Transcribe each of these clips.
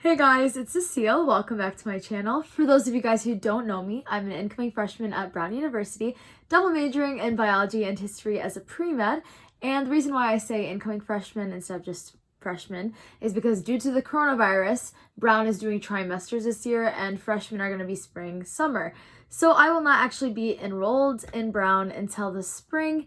Hey guys, it's Cecile. Welcome back to my channel. For those of you guys who don't know me, I'm an incoming freshman at Brown University, double majoring in biology and history as a pre-med. And the reason why I say incoming freshman instead of just freshman is because due to the coronavirus, Brown is doing trimesters this year and freshmen are going to be spring, summer. So I will not actually be enrolled in Brown until the spring.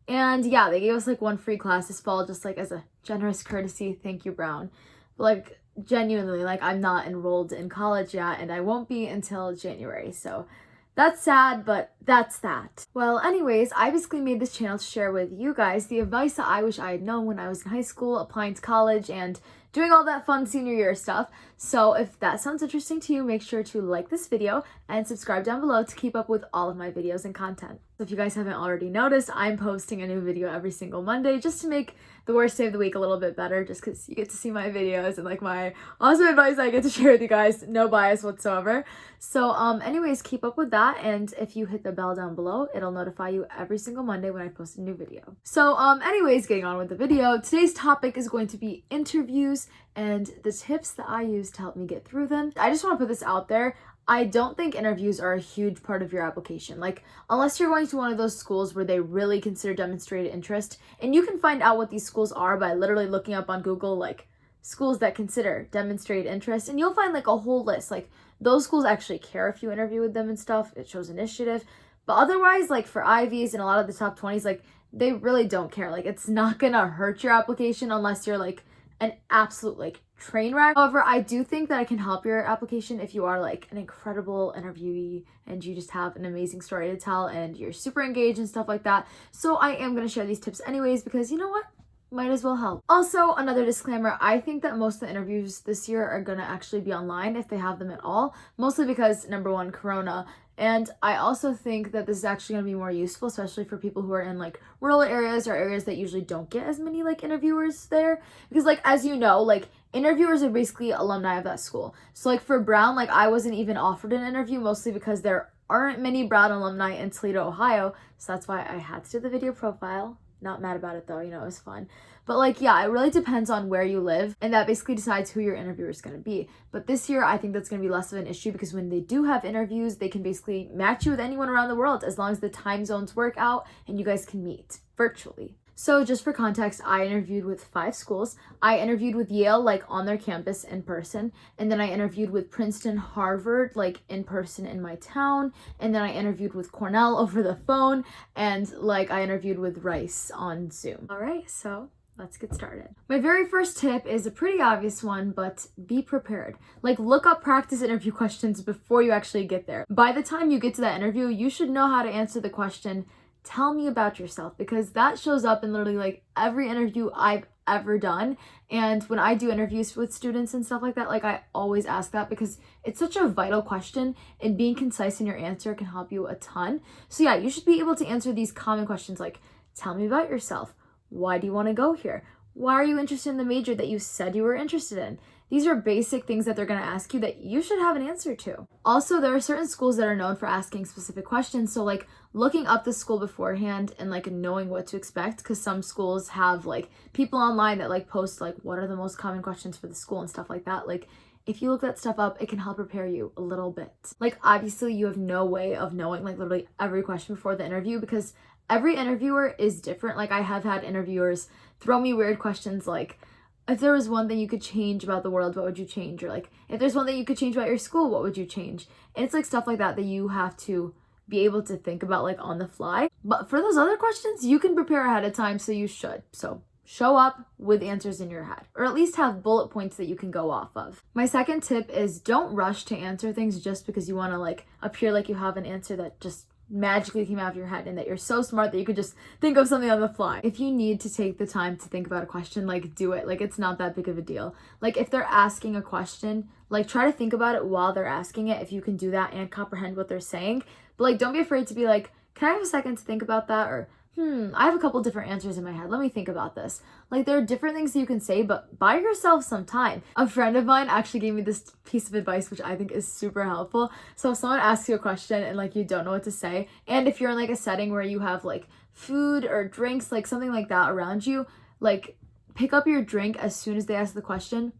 And yeah, they gave us like one free class this fall just like as a generous courtesy. Thank you, Brown. But like genuinely, like I'm not enrolled in college yet and I won't be until January. So that's sad, but that's that. Well, anyways, I basically made this channel to share with you guys the advice that I wish I had known when I was in high school, applying to college, and doing all that fun senior year stuff. So if that sounds interesting to you, make sure to like this video and subscribe down below to keep up with all of my videos and content. So if you guys haven't already noticed, I'm posting a new video every single Monday just to make the worst day of the week a little bit better, just because you get to see my videos and like my awesome advice I get to share with you guys, no bias whatsoever. So anyways, keep up with that, and if you hit the bell down below, it'll notify you every single Monday when I post a new video. So anyways, getting on with the video, today's topic is going to be interviews and the tips that I use to help me get through them. I just want to put this out there. I don't think interviews are a huge part of your application. Like, unless you're going to one of those schools where they really consider demonstrated interest, and you can find out what these schools are by literally looking up on Google, like, schools that consider demonstrated interest, and you'll find, like, a whole list. Like, those schools actually care if you interview with them and stuff. It shows initiative. But otherwise, like, for Ivies and a lot of the top 20s, like, they really don't care. Like, it's not gonna hurt your application unless you're, like, an absolute, like, train wreck. However, I do think that I can help your application if you are like an incredible interviewee and you just have an amazing story to tell and you're super engaged and stuff like that. So I am going to share these tips anyways because you know what? Might as well help. Also, another disclaimer, I think that most of the interviews this year are going to actually be online if they have them at all, mostly because number one, Corona. And I also think that this is actually going to be more useful, especially for people who are in like rural areas or areas that usually don't get as many like interviewers there. Because like, as you know, like interviewers are basically alumni of that school. So like for Brown, like I wasn't even offered an interview mostly because there aren't many Brown alumni in Toledo, Ohio. So that's why I had to do the video profile. Not mad about it though, you know, it was fun. But like, yeah, it really depends on where you live, and that basically decides who your interviewer is going to be. But this year, I think that's going to be less of an issue because when they do have interviews, they can basically match you with anyone around the world as long as the time zones work out and you guys can meet virtually. So just for context, I interviewed with 5 schools. I interviewed with Yale, like on their campus in person. And then I interviewed with Princeton, Harvard, like in person in my town. And then I interviewed with Cornell over the phone. And like I interviewed with Rice on Zoom. All right, so let's get started. My very first tip is a pretty obvious one, but be prepared. Like look up practice interview questions before you actually get there. By the time you get to that interview, you should know how to answer the question, tell me about yourself, because that shows up in literally like every interview I've ever done. And when I do interviews with students and stuff like that, like I always ask that because it's such a vital question and being concise in your answer can help you a ton. So yeah, you should be able to answer these common questions like, tell me about yourself. Why do you want to go here? Why are you interested in the major that you said you were interested in? These are basic things that they're going to ask you that you should have an answer to. Also, there are certain schools that are known for asking specific questions. So like looking up the school beforehand and like knowing what to expect, because some schools have like people online that like post like what are the most common questions for the school and stuff like that. Like if you look that stuff up, it can help prepare you a little bit. Like obviously you have no way of knowing like literally every question before the interview because every interviewer is different. Like I have had interviewers throw me weird questions like, if there was one thing you could change about the world, what would you change? Or like, if there's one thing you could change about your school, what would you change? And it's like stuff like that that you have to be able to think about like on the fly. But for those other questions, you can prepare ahead of time, so you should. So show up with answers in your head, or at least have bullet points that you can go off of. My second tip is don't rush to answer things just because you want to like appear like you have an answer that just magically came out of your head and that you're so smart that you could just think of something on the fly. If you need to take the time to think about a question, like do it. Like it's not that big of a deal. Like if they're asking a question, like try to think about it while they're asking it if you can do that and comprehend what they're saying. But like don't be afraid to be like, can I have a second to think about that? Or I have a couple different answers in my head. Let me think about this. Like there are different things you can say, but buy yourself some time. A friend of mine actually gave me this piece of advice, which I think is super helpful. So if someone asks you a question and like you don't know what to say, and if you're in like a setting where you have like food or drinks, like something like that around you, like pick up your drink as soon as they ask the question.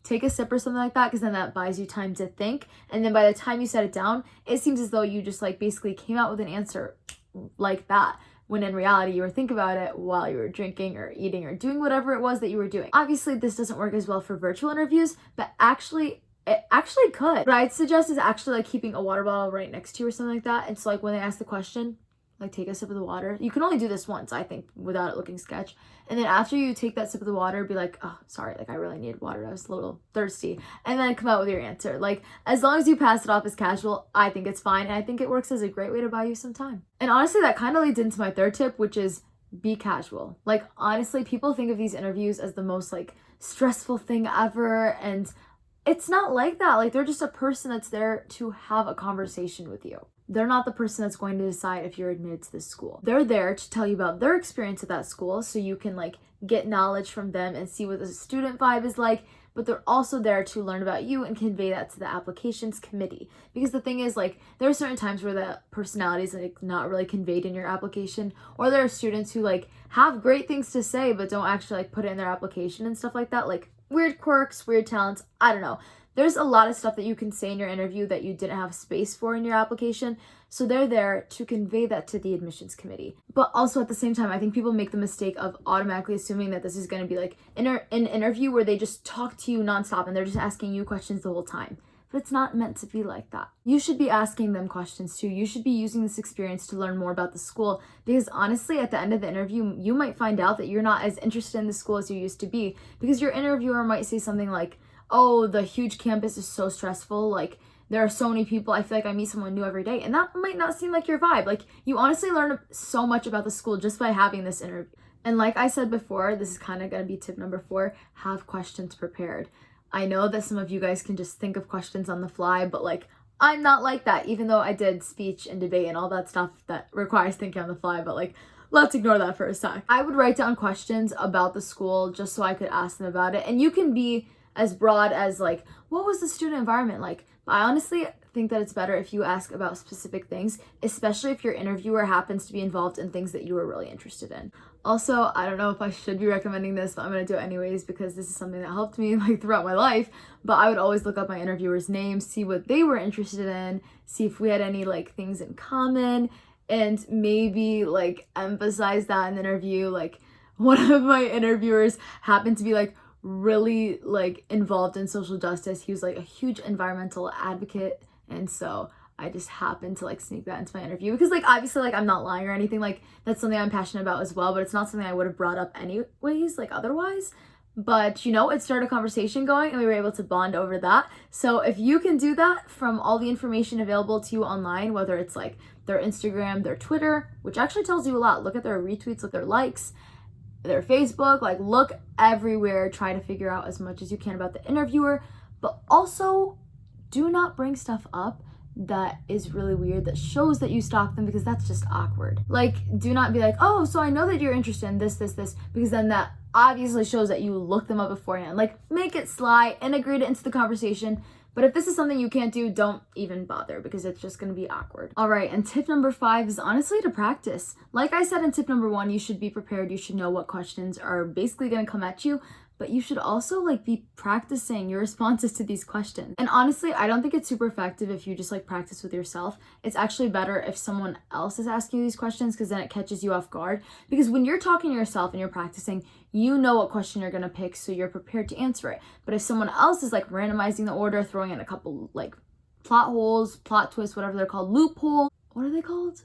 take a sip or something like that, because then that buys you time to think. And then by the time you set it down, it seems as though you just like basically came out with an answer like that, when in reality you were thinking about it while you were drinking or eating or doing whatever it was that you were doing. Obviously this doesn't work as well for virtual interviews, but it actually could. What I'd suggest is actually like keeping a water bottle right next to you or something like that. And so like when they ask the question, like take a sip of the water. You can only do this once, I think, without it looking sketch. And then after you take that sip of the water, be like, oh, sorry, like I really needed water. I was a little thirsty. And then come out with your answer. Like as long as you pass it off as casual, I think it's fine. And I think it works as a great way to buy you some time. And honestly, that kind of leads into my third tip, which is be casual. Like honestly, people think of these interviews as the most like stressful thing ever. And it's not like that. Like they're just a person that's there to have a conversation with you. They're not the person that's going to decide if you're admitted to this school. They're there to tell you about their experience at that school so you can like get knowledge from them and see what the student vibe is like, but they're also there to learn about you and convey that to the applications committee. Because the thing is, like, there are certain times where the personality is like not really conveyed in your application, or there are students who like have great things to say but don't actually like put it in their application and stuff like that, like weird quirks, weird talents, I don't know. There's a lot of stuff that you can say in your interview that you didn't have space for in your application. So they're there to convey that to the admissions committee. But also at the same time, I think people make the mistake of automatically assuming that this is going to be like an interview where they just talk to you nonstop and they're just asking you questions the whole time. But it's not meant to be like that. You should be asking them questions too. You should be using this experience to learn more about the school, because honestly, at the end of the interview, you might find out that you're not as interested in the school as you used to be, because your interviewer might say something like, oh, the huge campus is so stressful, like there are so many people, I feel like I meet someone new every day, and that might not seem like your vibe. Like you honestly learn so much about the school just by having this interview. And like I said before, this is kind of going to be tip number 4, have questions prepared. I know that some of you guys can just think of questions on the fly, but like I'm not like that, even though I did speech and debate and all that stuff that requires thinking on the fly, but like let's ignore that for a sec. I would write down questions about the school just so I could ask them about it. And you can be as broad as like, what was the student environment like? But I honestly think that it's better if you ask about specific things, especially if your interviewer happens to be involved in things that you were really interested in. Also, I don't know if I should be recommending this, but I'm gonna do it anyways because this is something that helped me like throughout my life. But I would always look up my interviewer's name, see what they were interested in, see if we had any like things in common, and maybe like emphasize that in the interview. Like one of my interviewers happened to be like really like involved in social justice. He was like a huge environmental advocate, and so I just happened to like sneak that into my interview because like obviously like I'm not lying or anything, like that's something I'm passionate about as well, but it's not something I would have brought up anyways like otherwise. But you know, it started a conversation going and we were able to bond over that. So if you can do that from all the information available to you online, whether it's like their Instagram, their Twitter, which actually tells you a lot, look at their retweets, look at their likes, their Facebook, like look everywhere, try to figure out as much as you can about the interviewer, but also do not bring stuff up that is really weird that shows that you stalk them, because that's just awkward. Like do not be like, oh, so I know that you're interested in this, because then that obviously shows that you looked them up beforehand. Like make it sly, integrate it into the conversation. But if this is something you can't do, don't even bother because it's just gonna be awkward. All right, and tip number 5 is honestly to practice. Like I said in tip number 1, you should be prepared. You should know what questions are basically gonna come at you, but you should also like be practicing your responses to these questions. And honestly, I don't think it's super effective if you just like practice with yourself. It's actually better if someone else is asking you these questions, because then it catches you off guard. Because when you're talking to yourself and you're practicing, you know what question you're gonna pick, so you're prepared to answer it. But if someone else is like randomizing the order, throwing in a couple like plot holes, plot twists, whatever they're called, loophole, what are they called?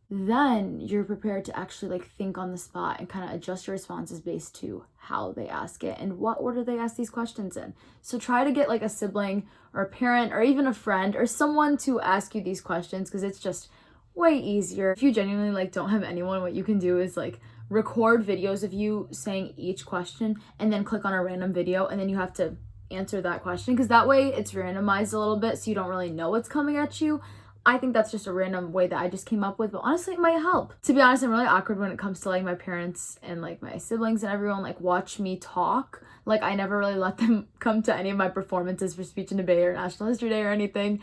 Then you're prepared to actually like think on the spot and kind of adjust your responses based to how they ask it and what order they ask these questions in. So try to get like a sibling or a parent or even a friend or someone to ask you these questions, because it's just way easier. If you genuinely like don't have anyone, what you can do is like record videos of you saying each question and then click on a random video, and then you have to answer that question, because that way it's randomized a little bit so you don't really know what's coming at you. I think that's just a random way that I just came up with, but honestly it might help. To be honest, I'm really awkward when it comes to like my parents and like my siblings and everyone like watch me talk. Like I never really let them come to any of my performances for speech and debate or National History Day or anything.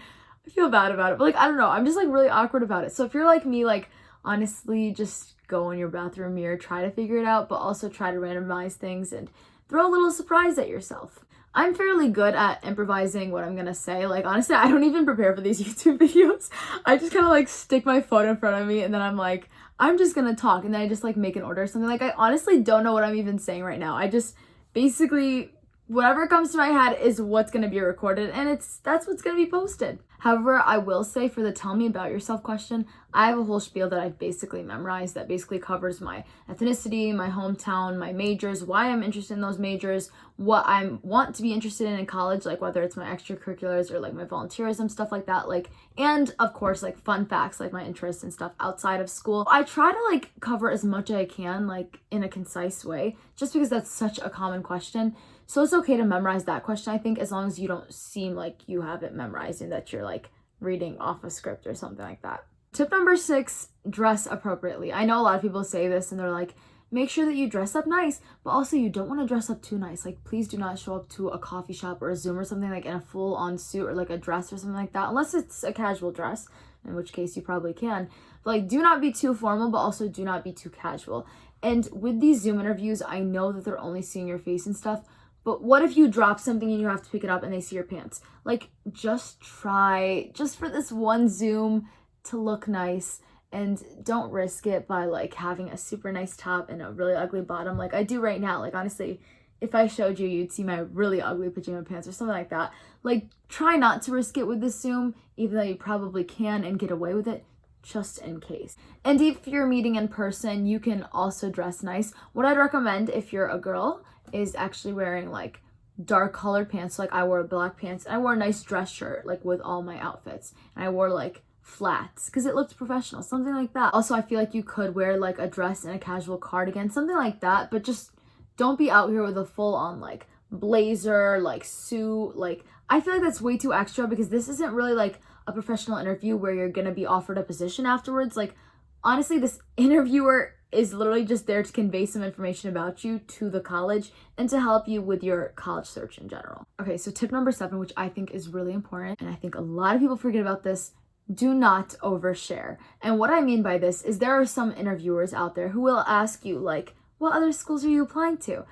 I feel bad about it, but like I don't know, I'm just like really awkward about it. So if you're like me, like honestly just go in your bathroom mirror, try to figure it out, but also try to randomize things and throw a little surprise at yourself. I'm fairly good at improvising what I'm gonna say. Like, honestly, I don't even prepare for these YouTube videos. I just kind of like stick my phone in front of me and then I'm like, I'm just gonna talk, and then I just like make an order or something. Like, I honestly don't know what I'm even saying right now. I just basically, whatever comes to my head is what's gonna be recorded, and that's what's gonna be posted. However, I will say for the tell me about yourself question, I have a whole spiel that I've basically memorized that basically covers my ethnicity, my hometown, my majors, why I'm interested in those majors, what I want to be interested in college, like whether it's my extracurriculars or like my volunteerism, stuff like that, like, and of course like fun facts like my interests and stuff outside of school. I try to like cover as much as I can like in a concise way, just because that's such a common question. So it's okay to memorize that question, I think, as long as you don't seem like you have it memorized and that you're like reading off a script or something like that. Tip number 6, dress appropriately. I know a lot of people say this and they're like, make sure that you dress up nice, but also you don't want to dress up too nice. Like, please do not show up to a coffee shop or a Zoom or something like in a full-on suit or like a dress or something like that, unless it's a casual dress, in which case you probably can. But like, do not be too formal, but also do not be too casual. And with these Zoom interviews, I know that they're only seeing your face and stuff, but what if you drop something and you have to pick it up and they see your pants? Like, just try, just for this one Zoom, to look nice, and don't risk it by like having a super nice top and a really ugly bottom like I do right now. Like, honestly, if I showed you, you'd see my really ugly pajama pants or something like that. Like, try not to risk it with this Zoom, even though you probably can and get away with it, just in case. And if you're meeting in person, you can also dress nice. What I'd recommend if you're a girl is actually wearing like dark colored pants. Like, I wore black pants and I wore a nice dress shirt like with all my outfits, and I wore like flats because it looked professional, something like that. Also, I feel like you could wear like a dress and a casual cardigan, something like that, but just don't be out here with a full-on like blazer, like suit. Like, I feel like that's way too extra, because this isn't really like a professional interview where you're gonna be offered a position afterwards. Like, honestly, this interviewer is literally just there to convey some information about you to the college and to help you with your college search in general. Okay, so tip number 7, which I think is really important, and I think a lot of people forget about this: do not overshare. And what I mean by this is there are some interviewers out there who will ask you like, what other schools are you applying to?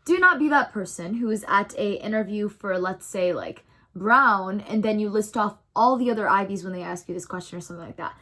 Do not be that person who is at a interview for, let's say, like Brown, and then you list off all the other Ivies when they ask you this question or something like that.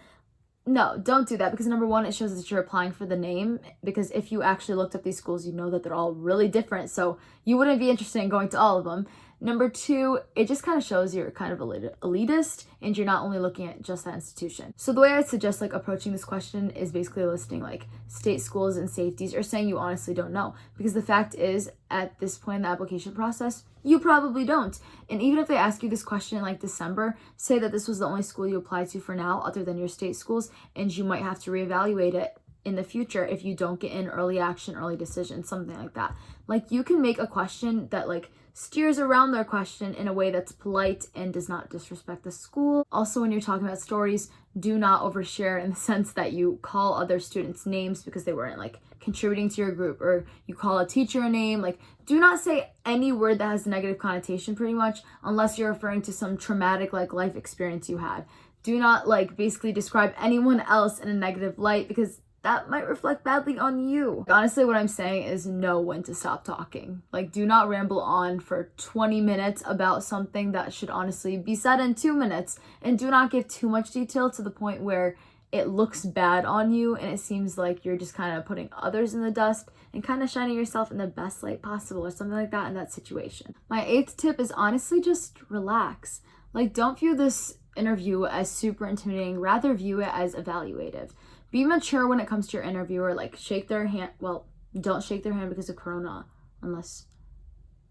No, don't do that, because number 1, it shows that you're applying for the name, because if you actually looked up these schools, you know that they're all really different, so you wouldn't be interested in going to all of them. Number 2, it just kind of shows you're kind of elitist and you're not only looking at just that institution. So the way I suggest like approaching this question is basically listing like state schools and safeties, or saying you honestly don't know, because the fact is, at this point in the application process, you probably don't. And even if they ask you this question in like December, say that this was the only school you applied to for now other than your state schools, and you might have to reevaluate it in the future if you don't get in early action, early decision, something like that. Like, you can make a question that like steers around their question in a way that's polite and does not disrespect the school. Also, when you're talking about stories, do not overshare in the sense that you call other students names because they weren't like contributing to your group, or you call a teacher a name. Like, do not say any word that has a negative connotation, pretty much, unless you're referring to some traumatic like life experience you had. Do not like basically describe anyone else in a negative light, because that might reflect badly on you. Honestly, what I'm saying is know when to stop talking. Like, do not ramble on for 20 minutes about something that should honestly be said in 2 minutes, and do not give too much detail to the point where it looks bad on you and it seems like you're just kind of putting others in the dust and kind of shining yourself in the best light possible, or something like that in that situation. My 8th tip is honestly just relax. Like, don't view this interview as super intimidating, rather view it as evaluative. Be mature when it comes to your interviewer. Like, shake their hand. Well, don't shake their hand because of Corona, unless,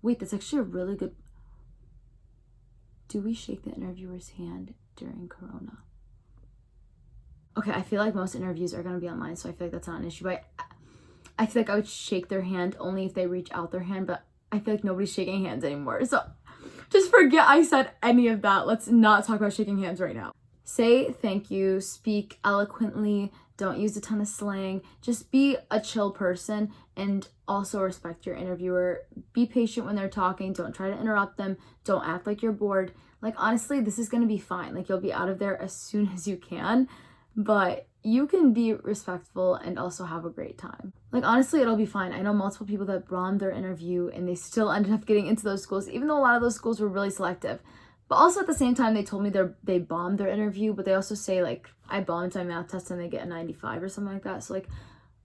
wait, that's actually a really good, do we shake the interviewer's hand during Corona? Okay, I feel like most interviews are going to be online, so I feel like that's not an issue, but I feel like I would shake their hand only if they reach out their hand, but I feel like nobody's shaking hands anymore, so just forget I said any of that. Let's not talk about shaking hands right now. Say thank you, speak eloquently, don't use a ton of slang, just be a chill person, and also respect your interviewer. Be patient when they're talking, don't try to interrupt them, don't act like you're bored. Like, honestly, this is going to be fine. Like, you'll be out of there as soon as you can. but you can be respectful and also have a great time. Like, honestly, it'll be fine. I know multiple people that bombed their interview and they still ended up getting into those schools, even though a lot of those schools were really selective. But also at the same time, they told me they bombed their interview, but they also say, like, I bombed my math test and they get a 95 or something like that. So, like,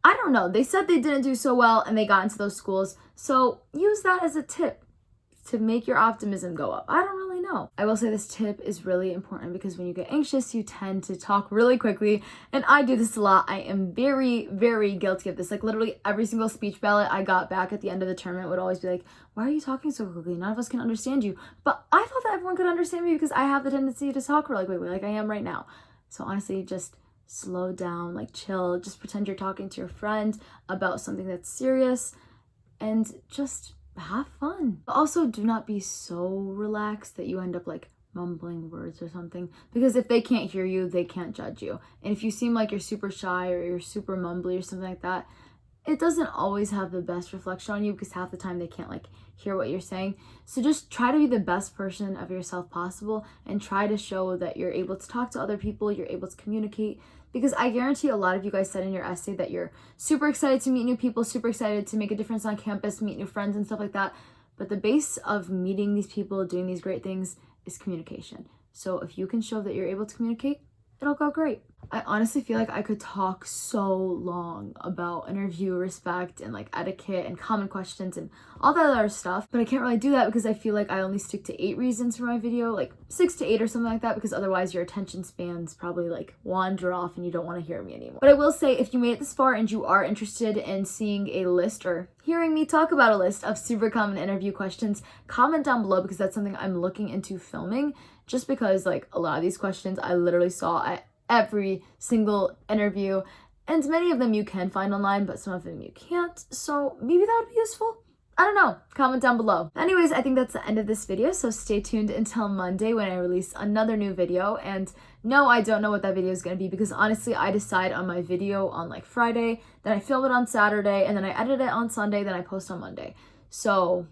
I don't know. They said they didn't do so well and they got into those schools. So use that as a tip to make your optimism go up. I don't really know. I will say this tip is really important because when you get anxious, you tend to talk really quickly. And I do this a lot. I am very, very guilty of this. Like, literally every single speech ballot I got back at the end of the term, it would always be like, why are you talking so quickly? None of us can understand you. But I thought that everyone could understand me because I have the tendency to talk really quickly, like I am right now. So honestly, just slow down, like chill, just pretend you're talking to your friend about something that's serious and just have fun. But also, do not be so relaxed that you end up like mumbling words or something, because if they can't hear you, they can't judge you. And if you seem like you're super shy or you're super mumbly or something like that, it doesn't always have the best reflection on you because half the time they can't like hear what you're saying. So just try to be the best person of yourself possible and try to show that you're able to talk to other people, you're able to communicate, because I guarantee a lot of you guys said in your essay that you're super excited to meet new people, super excited to make a difference on campus, meet new friends and stuff like that. But the base of meeting these people, doing these great things is communication. So if you can show that you're able to communicate, it'll go great. I honestly feel like I could talk so long about interview respect and like etiquette and common questions and all that other stuff, but I can't really do that because I feel like I only stick to 8 reasons for my video, like 6 to 8 or something like that, because otherwise your attention spans probably like wander off and you don't want to hear me anymore. But I will say, if you made it this far and you are interested in seeing a list or hearing me talk about a list of super common interview questions, comment down below because that's something I'm looking into filming, just because like a lot of these questions I literally saw at every single interview, and many of them you can find online, but some of them you can't, so maybe that would be useful. I don't know. Comment down below. Anyways, I think that's the end of this video, so stay tuned until Monday when I release another new video. And no, I don't know what that video is going to be because honestly, I decide on my video on like Friday, then I film it on Saturday, and then I edit it on Sunday, then I post on Monday. So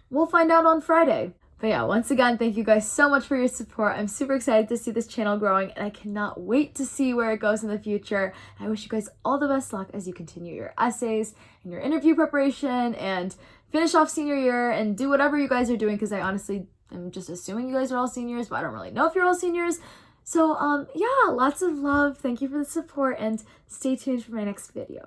we'll find out on Friday. But yeah, once again, thank you guys so much for your support. I'm super excited to see this channel growing, and I cannot wait to see where it goes in the future. I wish you guys all the best luck as you continue your essays and your interview preparation and finish off senior year and do whatever you guys are doing, because I honestly am just assuming you guys are all seniors, but I don't really know if you're all seniors. So yeah, lots of love. Thank you for the support, and stay tuned for my next video.